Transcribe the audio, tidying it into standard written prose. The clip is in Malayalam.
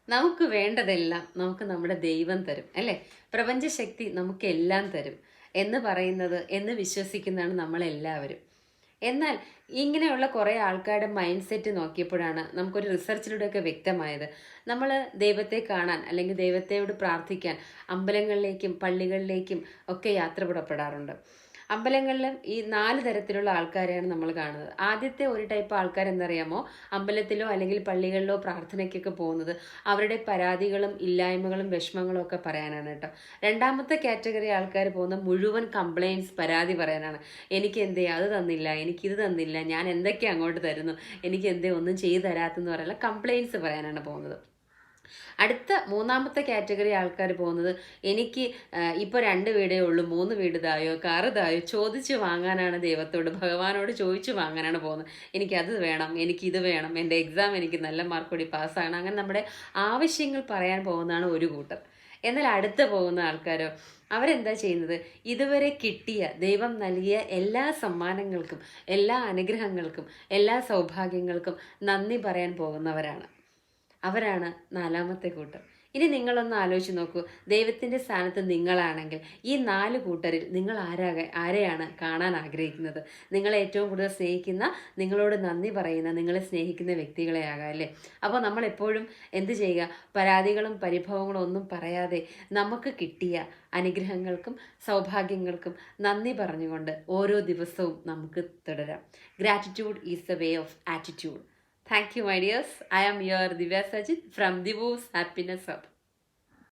നമുക്ക് വേണ്ടതെല്ലാം നമുക്ക് നമ്മുടെ ദൈവം തരും അല്ലേ? പ്രപഞ്ചശക്തി നമുക്ക് എല്ലാം തരും എന്ന് വിശ്വസിക്കുന്നതാണ് നമ്മളെല്ലാവരും. എന്നാൽ ഇങ്ങനെയുള്ള കുറേ ആൾക്കാരുടെ മൈൻഡ് സെറ്റ് നോക്കിയപ്പോഴാണ് നമുക്കൊരു റിസർച്ചിലൂടെയൊക്കെ വ്യക്തമായത്. നമ്മൾ ദൈവത്തെ കാണാൻ അല്ലെങ്കിൽ ദൈവത്തോട് പ്രാർത്ഥിക്കാൻ അമ്പലങ്ങളിലേക്കും പള്ളികളിലേക്കും ഒക്കെ യാത്ര പുറപ്പെടാറുണ്ട്. അമ്പലങ്ങളിലും ഈ 4 തരത്തിലുള്ള ആൾക്കാരെയാണ് നമ്മൾ കാണുന്നത്. ആദ്യത്തെ ഒരു ടൈപ്പ് ആൾക്കാർ എന്തറിയാമോ? അമ്പലത്തിലോ അല്ലെങ്കിൽ പള്ളികളിലോ പ്രാർത്ഥനയ്ക്കൊക്കെ പോകുന്നത് അവരുടെ പരാതികളും ഇല്ലായ്മകളും വിഷമങ്ങളും ഒക്കെ പറയാനാണ് കേട്ടോ. രണ്ടാമത്തെ കാറ്റഗറി ആൾക്കാർ പോകുന്ന മുഴുവൻ കംപ്ലയിൻസ്, പരാതി പറയാനാണ്. എനിക്ക് എന്തേ അത് തന്നില്ല, എനിക്കിത് തന്നില്ല, ഞാൻ എന്തൊക്കെ അങ്ങോട്ട് തരുന്നു, എനിക്ക് എന്തേ ഒന്നും ചെയ്തു തരാത്തെന്ന് പറയാനുള്ള കംപ്ലയിൻസ് പറയാനാണ് പോകുന്നത്. അടുത്ത മൂന്നാമത്തെ കാറ്റഗറി ആൾക്കാർ പോകുന്നത് എനിക്ക് ഇപ്പോൾ 2 വീടേ ഉള്ളൂ, 3 വീട് തായോ കാറ് തായോ ചോദിച്ചു വാങ്ങാനാണ് ദൈവത്തോട്, ഭഗവാനോട് ചോദിച്ചു വാങ്ങാനാണ് പോകുന്നത്. എനിക്കത് വേണം, എനിക്കിത് വേണം, എൻ്റെ എക്സാം എനിക്ക് നല്ല മാർക്കോടി പാസ്സാകണം, അങ്ങനെ നമ്മുടെ ആവശ്യങ്ങൾ പറയാൻ പോകുന്നതാണ് ഒരു കൂട്ടർ. എന്നാൽ അടുത്ത് പോകുന്ന ആൾക്കാരോ, അവരെന്താ ചെയ്യുന്നത്? ഇതുവരെ കിട്ടിയ ദൈവം നൽകിയ എല്ലാ സമ്മാനങ്ങൾക്കും എല്ലാ അനുഗ്രഹങ്ങൾക്കും എല്ലാ സൗഭാഗ്യങ്ങൾക്കും നന്ദി പറയാൻ പോകുന്നവരാണ്. അവരാണ് നാലാമത്തെ കൂട്ടർ. ഇനി നിങ്ങളൊന്ന് ആലോചിച്ച് നോക്കൂ, ദൈവത്തിൻ്റെ സ്ഥാനത്ത് നിങ്ങളാണെങ്കിൽ ഈ 4 കൂട്ടരിൽ നിങ്ങൾ ആരെയാണ് കാണാൻ ആഗ്രഹിക്കുന്നത്? നിങ്ങളെ ഏറ്റവും കൂടുതൽ സ്നേഹിക്കുന്ന, നിങ്ങളോട് നന്ദി പറയുന്ന, നിങ്ങളെ സ്നേഹിക്കുന്ന വ്യക്തികളെ ആകാം അല്ലേ? അപ്പോൾ നമ്മൾ എപ്പോഴും എന്ത് ചെയ്യുക? പരാതികളും പരിഭവങ്ങളും ഒന്നും പറയാതെ നമുക്ക് കിട്ടിയ അനുഗ്രഹങ്ങൾക്കും സൗഭാഗ്യങ്ങൾക്കും നന്ദി പറഞ്ഞുകൊണ്ട് ഓരോ ദിവസവും നമുക്ക് തുടരാം. Gratitude is the way of attitude. Thank you, my dears. I am your Divya Sajid from Divu's Happiness Hub.